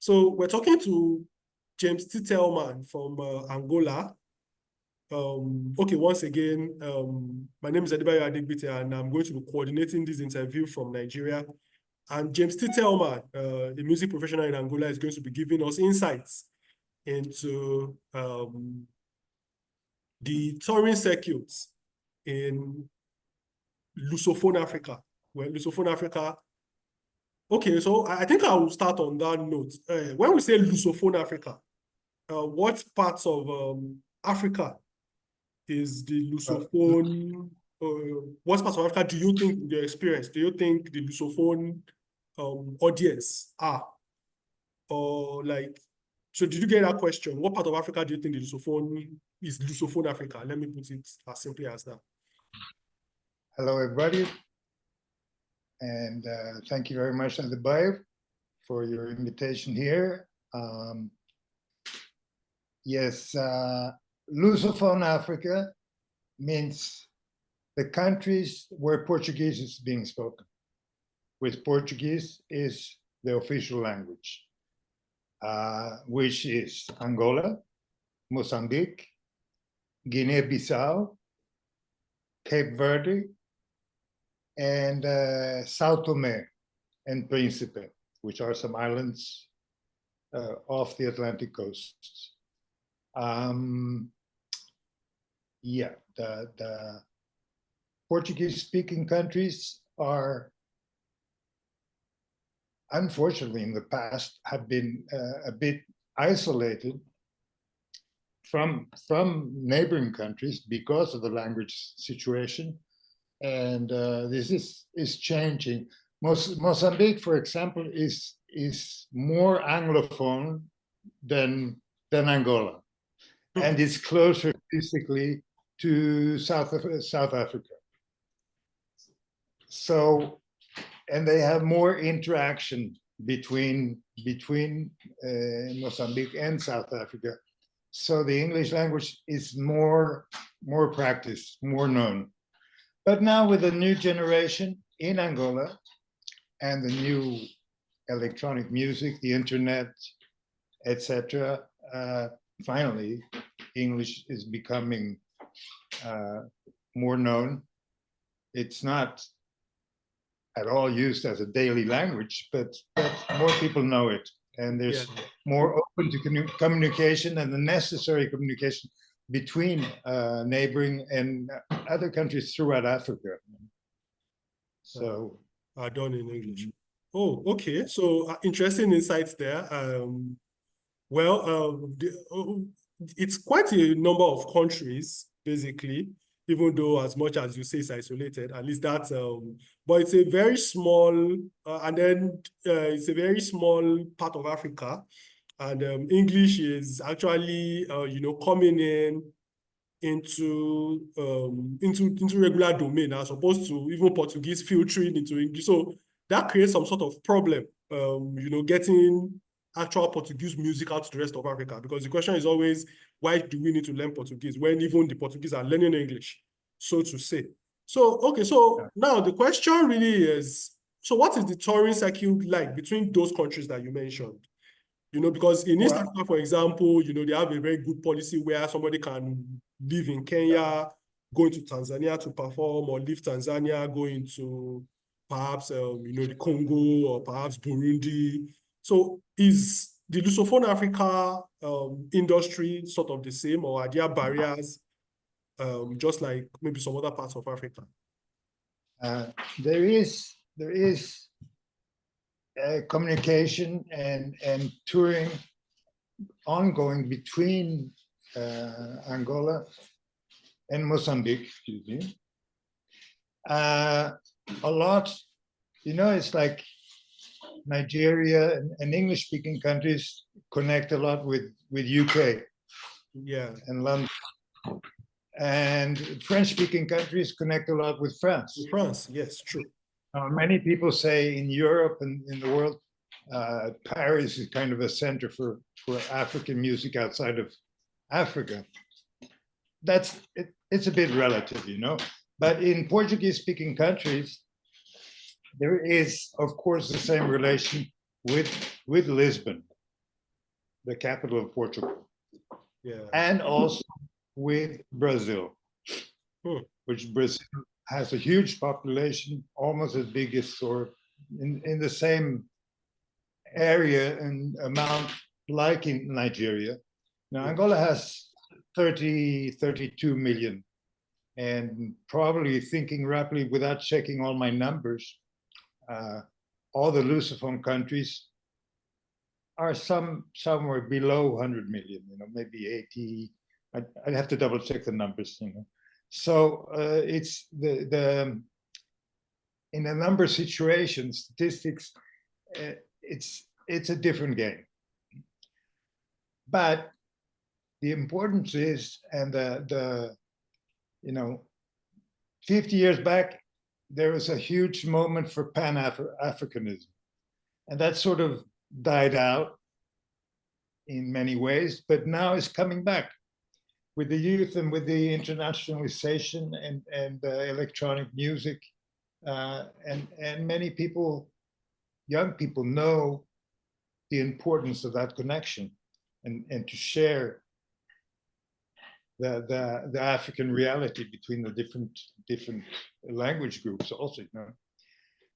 So we're talking to James Titelman from Angola. Okay, once again, my name is Adebayo Adegbite, and I'm going to be coordinating this interview from Nigeria. And James Titelman, a music professional in Angola, is going to be giving us insights into the touring circuits in Lusophone Africa. Well, Lusophone Africa. Okay, so I think I will start on that note. When we say Lusophone Africa, what parts of Africa is the Lusophone? What parts of Africa do you think, in your experience, do you think the Lusophone audience are? Or like, so did you get that question? What part of Africa do you think the Lusophone is Lusophone Africa? Let me put it as simply as that. Hello, everybody. And thank you very much, Adebayo, for your invitation here. Yes, Lusophone Africa means the countries where Portuguese is being spoken, with Portuguese is the official language, which is Angola, Mozambique, Guinea-Bissau, Cape Verde, and Sao Tome and Príncipe, which are some islands off the Atlantic coast. Yeah, the Portuguese-speaking countries are, unfortunately, in the past, have been a bit isolated from neighboring countries because of the language situation. And this is changing. Mozambique, for example, is more Anglophone than Angola, and it's closer physically to South Africa. So, and they have more interaction between Mozambique and South Africa. So the English language is more practiced, more known. But now with the new generation in Angola and the new electronic music, the internet, etc., finally, English is becoming more known. It's not at all used as a daily language, but more people know it. And there's more open to communication and the necessary communication between neighboring and other countries throughout Africa. So are done in English. Oh, okay. So interesting insights there. It's quite a number of countries, basically, even though as much as you say it's isolated, at least that's, but it's a very small, and then it's a very small part of Africa. And English is actually, coming into regular domain as opposed to even Portuguese filtering into English. So that creates some sort of problem, getting actual Portuguese music out to the rest of Africa. Because the question is always, why do we need to learn Portuguese when even the Portuguese are learning English, so to say? So, okay, so now the question really is, so what is the touring circuit like between those countries that you mentioned? Because in East Africa, for example, they have a very good policy where somebody can live in Kenya, go into Tanzania to perform, or leave Tanzania, go into perhaps, the Congo or perhaps Burundi. So is the Lusophone Africa industry sort of the same, or are there barriers just like maybe some other parts of Africa? There is communication and touring ongoing between Angola and Mozambique, excuse me. A lot, it's like Nigeria and English-speaking countries connect a lot with UK, and London, and French-speaking countries connect a lot with France. France, yes, true. Many people say in Europe and in the world, Paris is kind of a center for African music outside of Africa. It's a bit relative, But in Portuguese-speaking countries, there is, of course, the same relation with Lisbon. the capital of Portugal, Yeah. and also with Brazil, which Brazil has a huge population, almost as big as, or in the same area and amount like in Nigeria. Now, Angola has 32 million, and probably thinking rapidly without checking all my numbers, all the Lusophone countries are somewhere below 100 million, maybe 80. I'd have to double check the numbers, So it's the in a number of situations, statistics, it's a different game. But the importance is, and 50 years back, there was a huge moment for Pan-Africanism. And that sort of died out in many ways, but now it's coming back with the youth and with the internationalization and electronic music. And many people, young people, know the importance of that connection and to share the African reality between the different language groups also.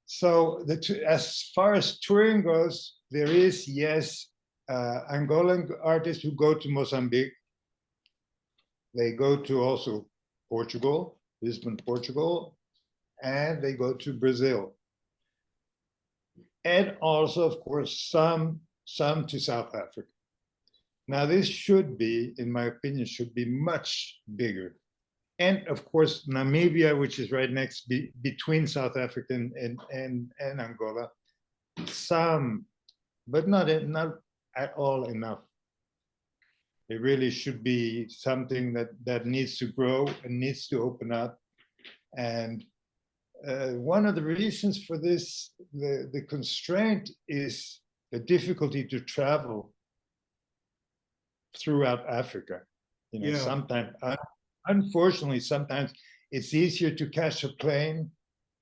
So as far as touring goes, there is, yes, Angolan artists who go to Mozambique. They go to also Portugal, Lisbon, Portugal, and they go to Brazil. And also, of course, some to South Africa. Now, this should be, in my opinion, should be much bigger. And of course, Namibia, which is right next between South Africa and Angola, some, but not at all enough. It really should be something that needs to grow and needs to open up. And one of the reasons for this, the constraint is the difficulty to travel throughout Africa. Sometimes, unfortunately, sometimes it's easier to catch a plane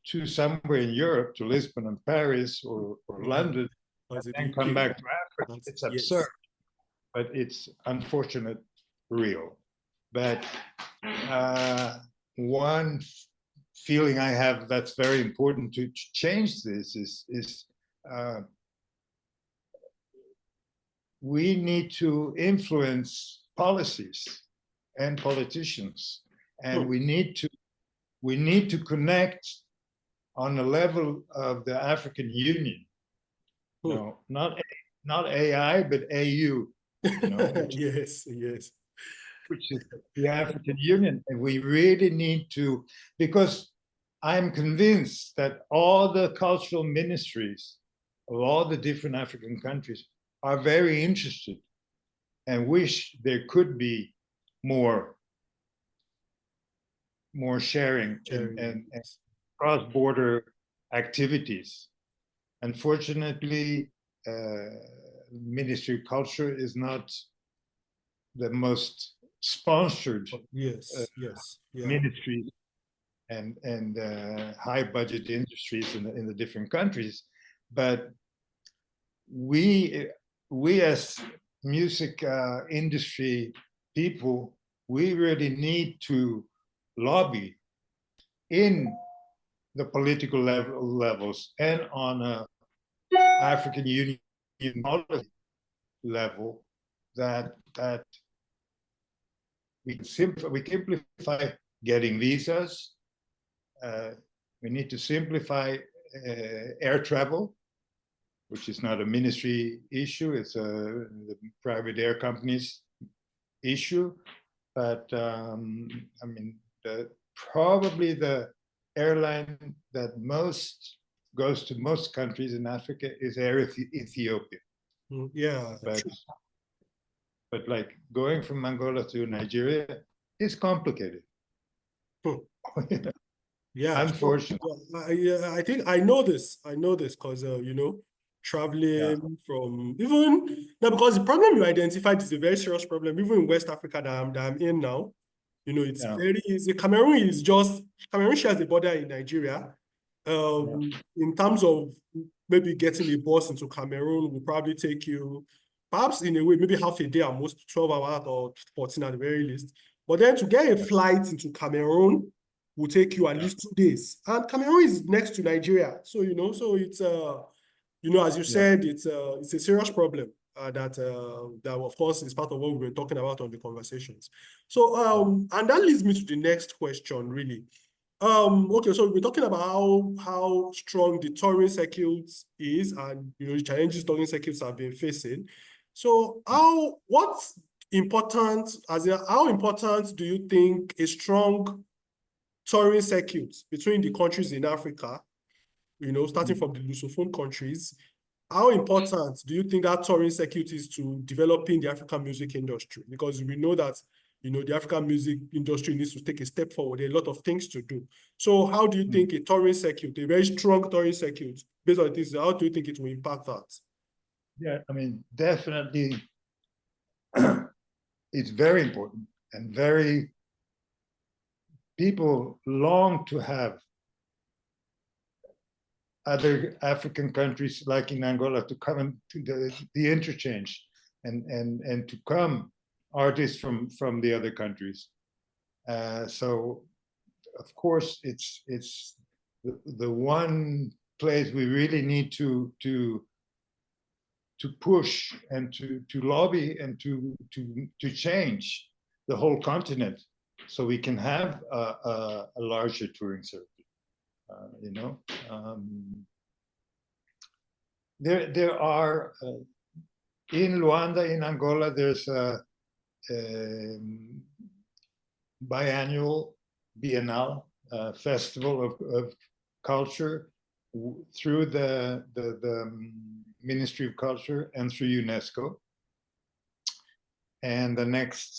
to somewhere in Europe, to Lisbon and Paris or London, and come back to Africa. It's absurd, but it's unfortunate, real. But one feeling I have that's very important to change this is we need to influence policies and politicians, and we need to connect on the level of the African Union. Not AI, but AU. Yes. Which is the African Union, and we really need to, because I'm convinced that all the cultural ministries of all the different African countries are very interested and wish there could be more sharing and cross-border activities. Unfortunately, Ministry of Culture is not the most sponsored ministries and high budget industries in the different countries, but we as music industry people, we really need to lobby in the political levels and on a African Union policy level that we can simplify getting visas. We need to simplify air travel, which is not a ministry issue, it's the private air companies issue. But probably the airline that goes to most countries in Africa is Air Ethiopia. Yeah. But like going from Angola to Nigeria is complicated. Yeah, unfortunately. I think I know this because traveling from even now, because the problem you identified is a very serious problem even in West Africa that I'm in now. It's very easy. Cameroon shares a border in Nigeria. In terms of maybe getting a bus into Cameroon will probably take you perhaps in a way, maybe half a day at most, 12 hours or 14 at the very least. But then to get a flight into Cameroon will take you at least 2 days. And Cameroon is next to Nigeria. So, so it's, as you said, it's a serious problem that of course is part of what we've been talking about on the conversations. So, and that leads me to the next question, really. Okay, so we're talking about how strong the touring circuit is and the challenges touring circuits have been facing. So what's important, how important do you think a strong touring circuit between the countries in Africa, starting from the Lusophone countries, how important do you think that touring circuit is to developing the African music industry? Because we know that the African music industry needs to take a step forward. There are a lot of things to do. So how do you think a touring circuit, a very strong touring circuit, based on this, how do you think it will impact that? Yeah, I mean, definitely it's very important and people long to have other African countries like in Angola to come into the interchange and to come artists from the other countries. So of course it's the one place we really need to push and to lobby and to change the whole continent so we can have a larger touring circuit. There are in Luanda, in Angola, there's a biannual biennale festival of culture through the Ministry of Culture and through UNESCO. And the next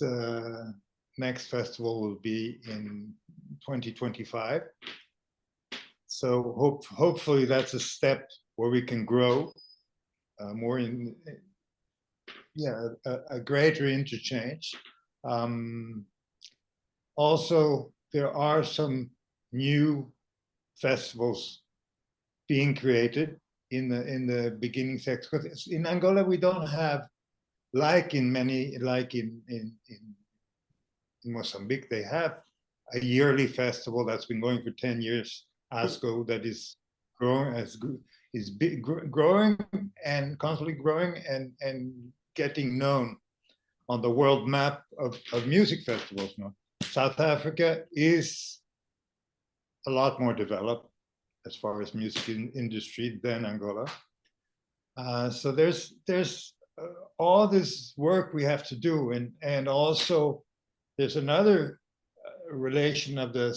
festival will be in 2025. So hopefully that's a step where we can grow more in, a greater interchange. Also, there are some new festivals being created in the beginning sector. Because in Angola, we don't have, like in Mozambique, they have a yearly festival that's been going for 10 years, ASCO, that is growing and constantly growing and getting known on the world map of music festivals now. South Africa is a lot more developed as far as music industry than Angola. So there's all this work we have to do, and also there's another relation of the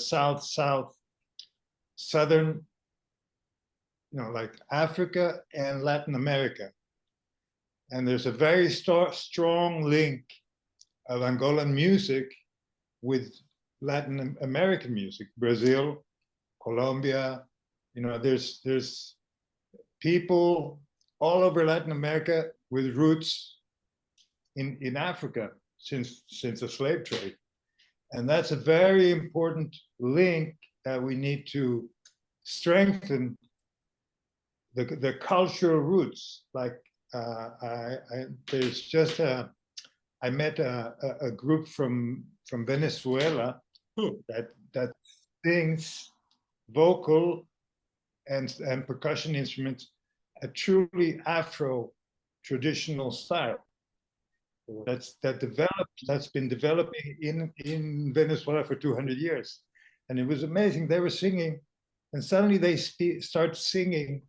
southern, like Africa and Latin America. And there's a very strong link of Angolan music with Latin American music, Brazil, Colombia. There's people all over Latin America with roots in Africa since the slave trade. And that's a very important link that we need to strengthen the cultural roots. Like there's just I met a group from Venezuela that sings vocal and percussion instruments a truly Afro traditional style that's been developing in Venezuela for 200 years. And it was amazing. They were singing, and suddenly they start singing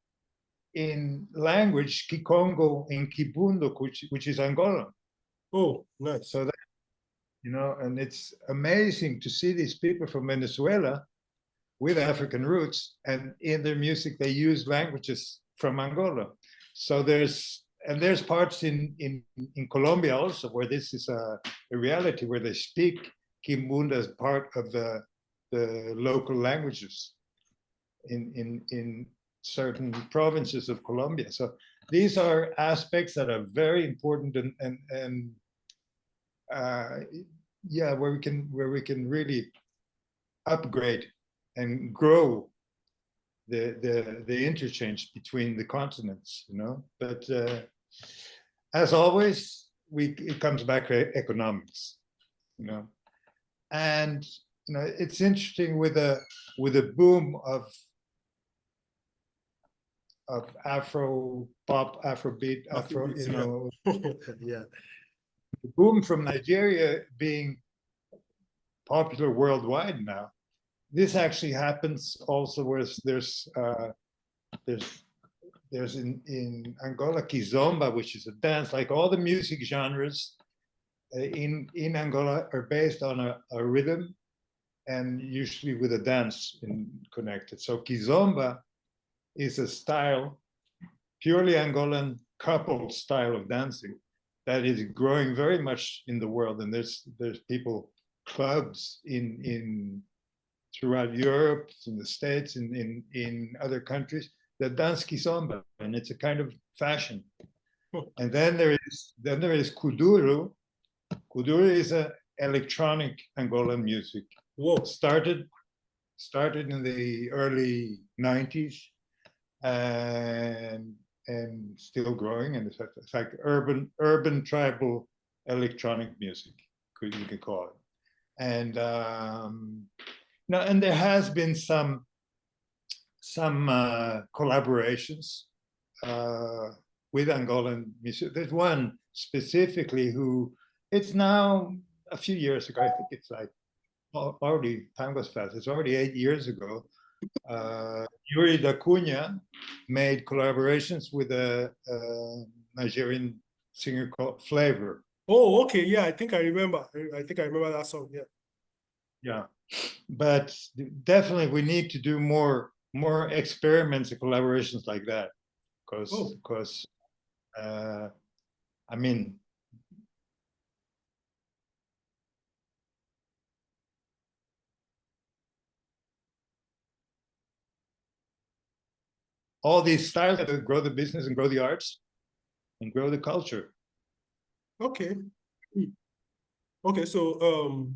in language Kikongo in Kibundo, which is Angolan. Oh, nice. So that, and it's amazing to see these people from Venezuela with African roots, and in their music they use languages from Angola. So there's parts in Colombia also where this is a reality, where they speak Kimbunda as part of the local languages in certain provinces of Colombia. So these are aspects that are very important and where we can really upgrade and grow the interchange between the continents, But as always, it comes back to economics, you know. And you know, it's interesting with a boom of Afro pop, Afrobeat, Afro, Afrobeats, you know, yeah. the boom from Nigeria being popular worldwide now. This actually happens also where there's in Angola kizomba, which is a dance. Like all the music genres in Angola are based on a rhythm and usually with a dance connected. So kizomba is a style, purely Angolan coupled style of dancing that is growing very much in the world. And there's people, clubs in throughout Europe, in the States, in other countries that dance kizomba, and it's a kind of fashion. And then there is kuduro. Kuduro is a electronic Angolan music. Whoa. Started in the early 90s and still growing, and it's like urban tribal electronic music, you could call it. And no, and there has been some collaborations with Angolan music. There's one specifically who, it's now a few years ago, I think it's like already, time goes fast, it's already 8 years ago. Yuri da Cunha made collaborations with a Nigerian singer called Flavor. Oh, okay, yeah, I think I remember that song, yeah. Yeah, but definitely we need to do more experiments and collaborations like that, because I mean, all these styles that grow the business and grow the arts and grow the culture. Okay. Okay, so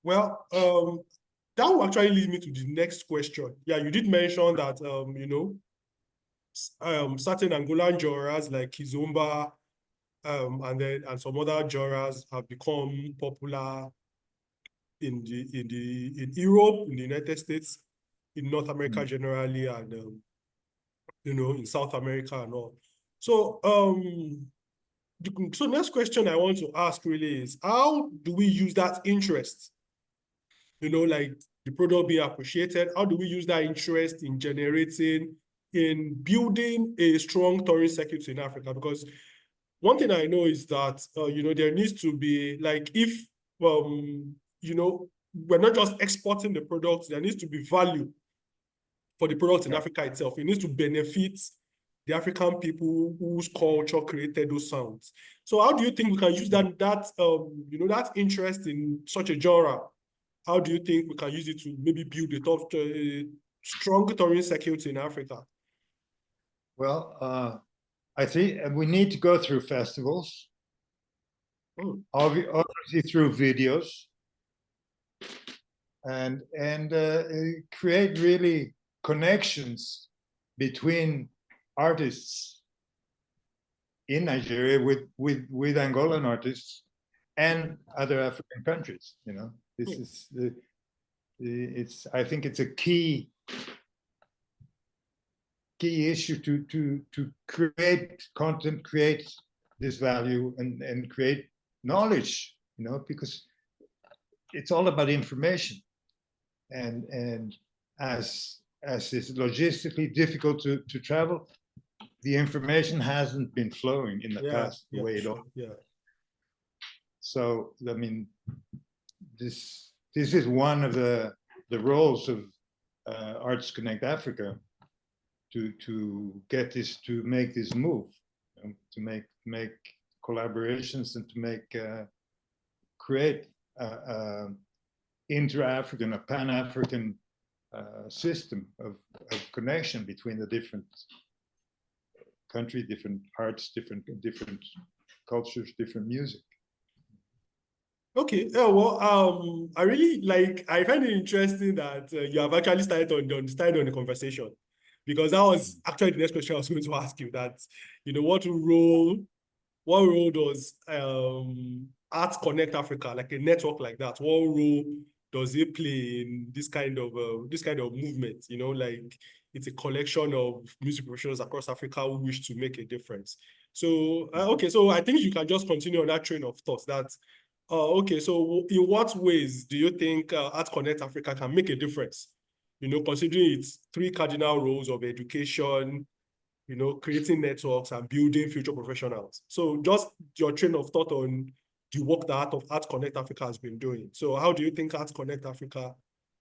well, that will actually lead me to the next question. Yeah, you did mention that you know, certain Angolan genres like kizomba and some other genres have become popular in Europe, in the United States, in North America generally, and you know, in South America and all. So so next question I want to ask really is, how do we use that interest? You know, like the product being appreciated, how do we use that interest in building a strong touring circuit in Africa? Because one thing I know is that, you know, there needs to be, like, if, you know, we're not just exporting the product, there needs to be value for the product in Africa itself. It needs to benefit the African people whose culture created those sounds. So how do you think we can use that you know, that interest in such a genre? How do you think we can use it to maybe build a strong touring circuit in Africa? Well, I think we need to go through festivals, obviously through videos, and create really connections between artists in Nigeria with Angolan artists and other African countries. You know, this is I think it's a key issue to create content, create this value, and create knowledge. You know, because it's all about information, and as it's logistically difficult to travel, the information hasn't been flowing in the past the way it ought. Yeah. So I mean, this is one of the roles of Arts Connect Africa, to get this, to make this move, you know, to make collaborations and to create inter-African, a pan-African system of connection between the different countries, different arts, different cultures, different music. Okay. Yeah, well, I find it interesting that you have actually started on the conversation, because that was actually the next question I was going to ask you. That, you know, what role what role does Arts Connect Africa, like a network like that, what role does it play in this kind of movement? You know, like it's a collection of music professionals across Africa who wish to make a difference. So okay, so I think you can just continue on that train of thoughts. That okay, so in what ways do you think Arts Connect Africa can make a difference? You know, considering its three cardinal roles of education, you know, creating networks and building future professionals. So just your train of thought on the work that Arts Connect Africa has been doing. So how do you think Arts Connect Africa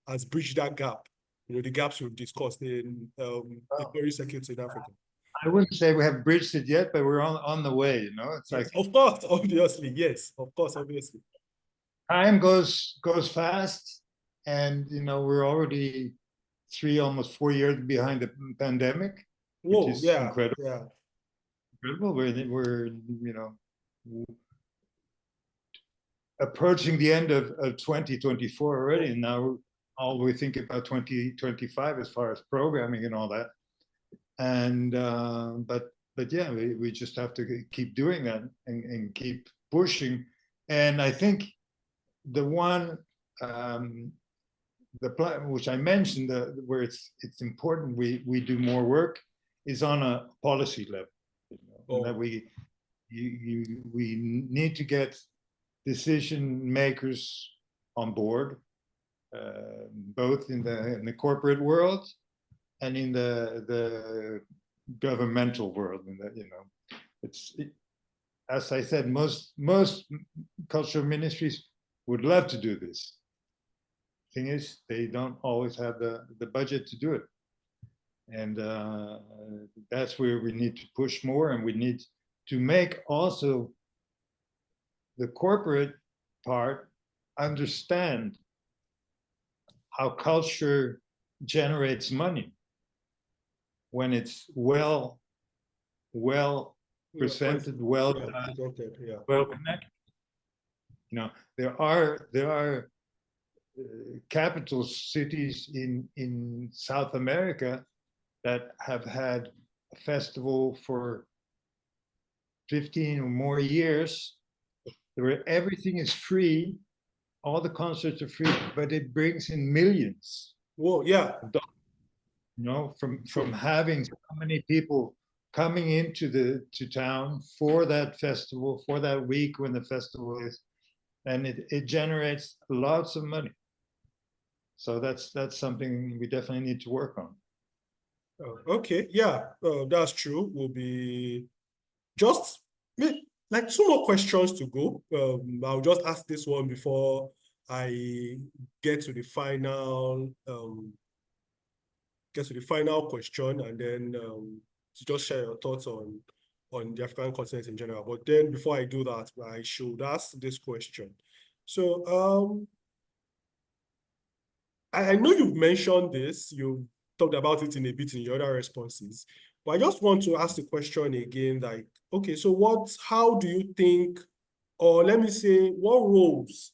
has bridged that gap? You know, the gaps we've discussed in employee security in Africa. I wouldn't say we have bridged it yet, but we're on the way, you know. It's Yes, like, of course, obviously, yes, of course, obviously. time goes fast, and you know, we're already almost 4 years behind the pandemic, which Whoa, is yeah, incredible. yeah. Incredible. We're you know, approaching the end of 2024 already, and now all we think about 2025 as far as programming and all that. And but yeah, we just have to keep doing that and keep pushing. And I think the one the plan which I mentioned, where it's important we do more work, is on a policy level, you know, and that we need to get decision makers on board, both in the corporate world and in the governmental world. And that, you know, as I said, most cultural ministries would love to do this. Thing is, they don't always have the budget to do it, and that's where we need to push more, and we need to make also the corporate part understand how culture generates money when it's well presented, well connected. You know, there are capital cities in South America that have had a festival for 15 or more years, where everything is free, all the concerts are free, but it brings in millions. Whoa, yeah. You know, from having so many people coming into town for that festival, for that week when the festival is, and it generates lots of money. So that's something we definitely need to work on. Okay, yeah, that's true. We'll be just like two more questions to go. I'll just ask this one before I get to the final question, and then to just share your thoughts on the African continent in general. But then before I do that, I should ask this question. So I know you've mentioned this, you've talked about it in a bit in your other responses, but I just want to ask the question again, like, okay, so how do you think, or let me say, what roles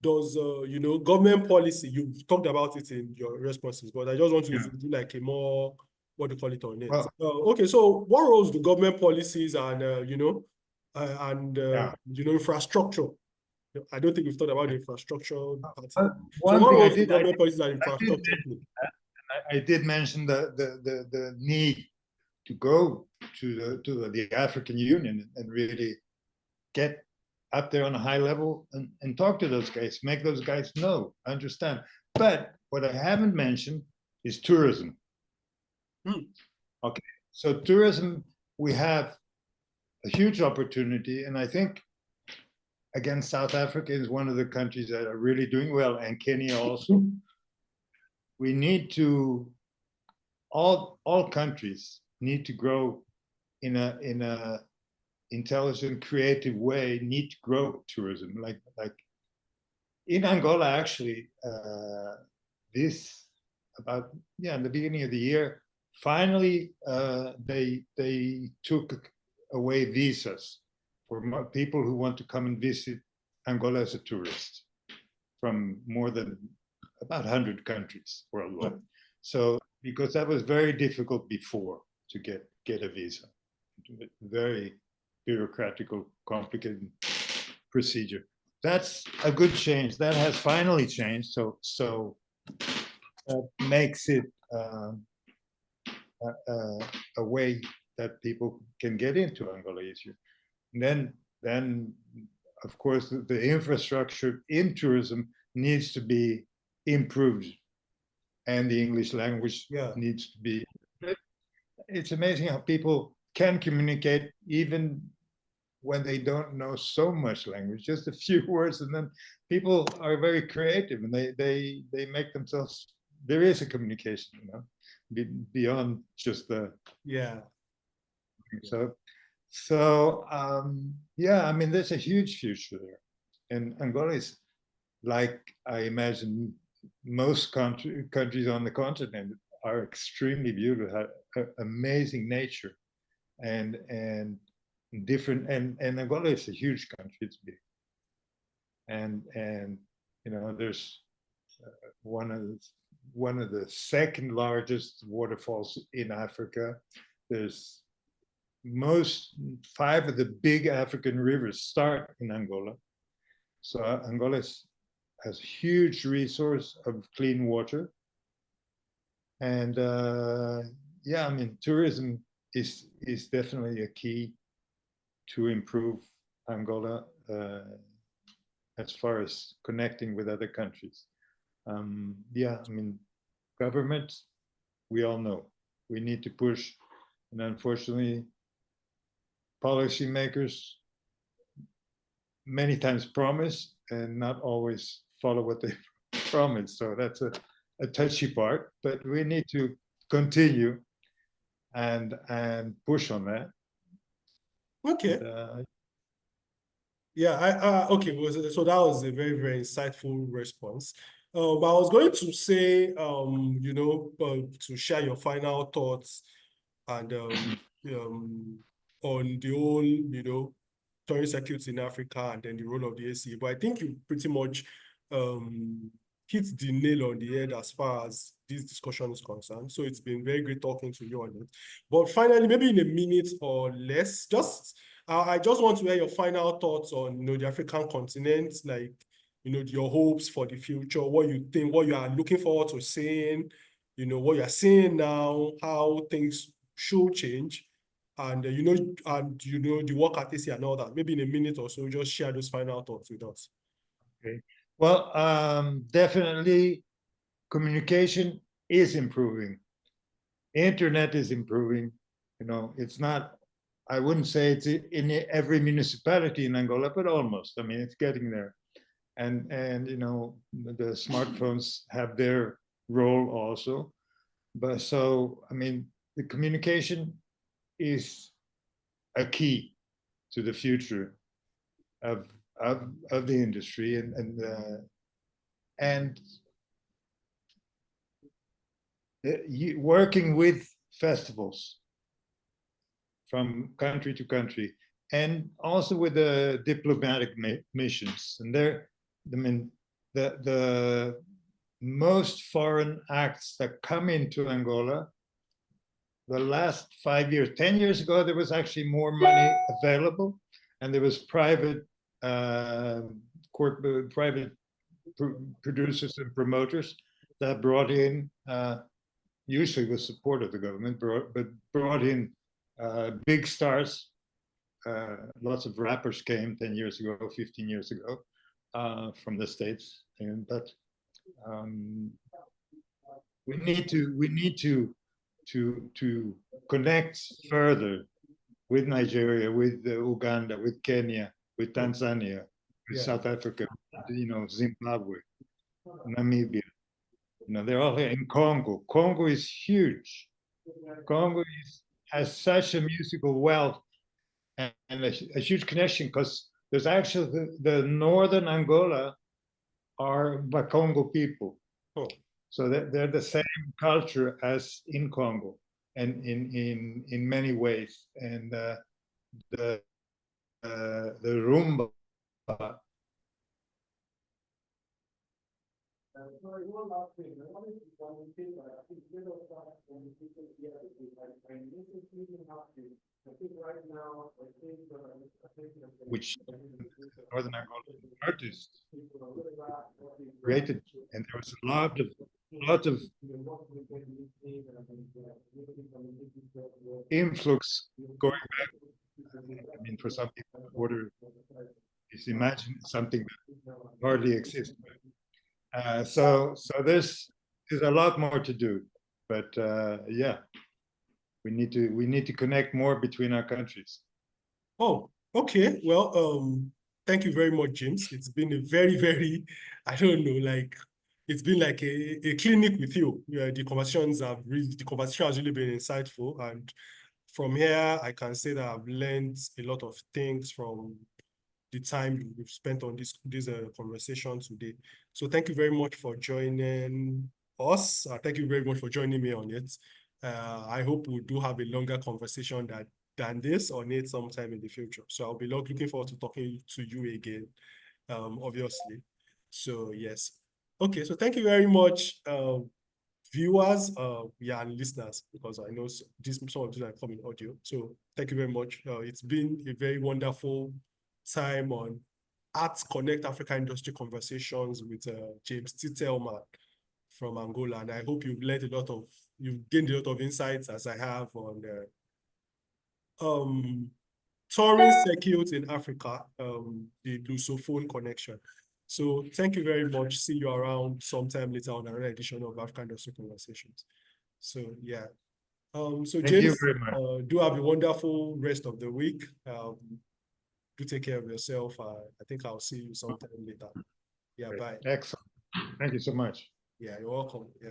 does, you know, government policy, you've talked about it in your responses, but I just want to do like a more, what do you call it on it? Well, okay, so what roles do government policies and, you know, you know, infrastructure, I don't think we've thought about the infrastructure part. So one what thing roles do government policies and infrastructure play? I did mention the need to go to the African Union and really get up there on a high level and talk to those guys, make those guys know, understand. But what I haven't mentioned is tourism. Okay, so tourism, we have a huge opportunity, and I think, again, South Africa is one of the countries that are really doing well, and Kenya also. We need to, all countries need to grow in a intelligent, creative way, need to grow tourism. Like in Angola, actually, in the beginning of the year, finally they took away visas for people who want to come and visit Angola as a tourist from more than about 100 countries worldwide. So, because that was very difficult before to get a visa, very bureaucratical, complicated procedure. That's a good change. That has finally changed. So that makes it a way that people can get into Angola easier. And then of course, the infrastructure in tourism needs to be improved, and the English language needs to be. It's amazing how people can communicate even when they don't know so much language, just a few words, and then people are very creative and they make themselves. There is a communication, you know, beyond just the So yeah, I mean, there's a huge future there, and Angola is, like I imagine most countries on the continent, are extremely beautiful, have amazing nature, and different, and Angola is a huge country. It's big, and you know, there's one of the second largest waterfalls in Africa. There's 5 of the big African rivers start in Angola. So Angola has huge resource of clean water. And yeah, I mean, tourism is definitely a key to improve Angola as far as connecting with other countries. Yeah, I mean, government, we all know, we need to push, and unfortunately, policymakers many times promise and not always follow what they promise. So that's a touchy part, but we need to continue and push on that. Okay. Yeah, okay, so that was a very, very insightful response. I was going to say, you know, to share your final thoughts and on the whole, you know, touring circuits in Africa and then the role of the ACA. But I think you pretty much hit the nail on the head as far as this discussion is concerned. So it's been very great talking to you on it. But finally, maybe in a minute or less, I just want to hear your final thoughts on, you know, the African continent, like, you know, your hopes for the future, what you think, what you are looking forward to seeing, you know, what you are seeing now, how things should change, and you know, the work at ACA and all that. Maybe in a minute or so, just share those final thoughts with us. Okay. Well, definitely communication is improving. Internet is improving. You know, it's not, I wouldn't say it's in every municipality in Angola, but almost. I mean, it's getting there. And you know, the smartphones have their role also. But so, I mean, the communication is a key to the future of the industry, and working with festivals from country to country, and also with the diplomatic missions. And there, I mean, the most foreign acts that come into Angola, the last 5 years, 10 years ago, there was actually more money available, and there was private producers and promoters that brought in, usually with support of the government, but brought in big stars. Lots of rappers came 10 years ago, 15 years ago, from the States. But we need to connect further with Nigeria, with Uganda, with Kenya, with Tanzania, with South Africa, you know, Zimbabwe, Namibia. You know, they're all here in Congo. Congo is huge. Congo has such a musical wealth and a huge connection, because there's actually the northern Angola are Bakongo people. Oh. So they're the same culture as in Congo, and in many ways. And the rumba. Sorry, one last thing. I wanted to I think which Northern Angola artists created, and there was a lot of influx going back. I mean, for some people, the border is imagined something that hardly exists. So there's a lot more to do, but yeah, we need to connect more between our countries. Oh, okay. Well, thank you very much, James. It's been a very, very, I don't know, like it's been like a clinic with you. Yeah, the conversation has really been insightful. And from here, I can say that I've learned a lot of things from the time we've spent on this conversation today. So thank you very much for joining us. Thank you very much for joining me on it. I hope we do have a longer conversation than this on it sometime in the future. So I'll be looking forward to talking to you again, obviously. So yes. Okay, so thank you very much, viewers, yeah, and listeners, because I know some of these are coming audio. So thank you very much. It's been a very wonderful time on Arts Connect Africa Industry Conversations with James Titelman from Angola. And I hope you've gained a lot of insights as I have on touring circuits in Africa, the Lusophone connection. So thank you very much. See you around sometime later on another edition of African Industry Conversations. So yeah. So Thank James, you very much. do have a wonderful rest of the week. Do take care of yourself. I think I'll see you sometime later. Yeah, Great. bye. Excellent. Thank you so much. Yeah, you're welcome. Yeah.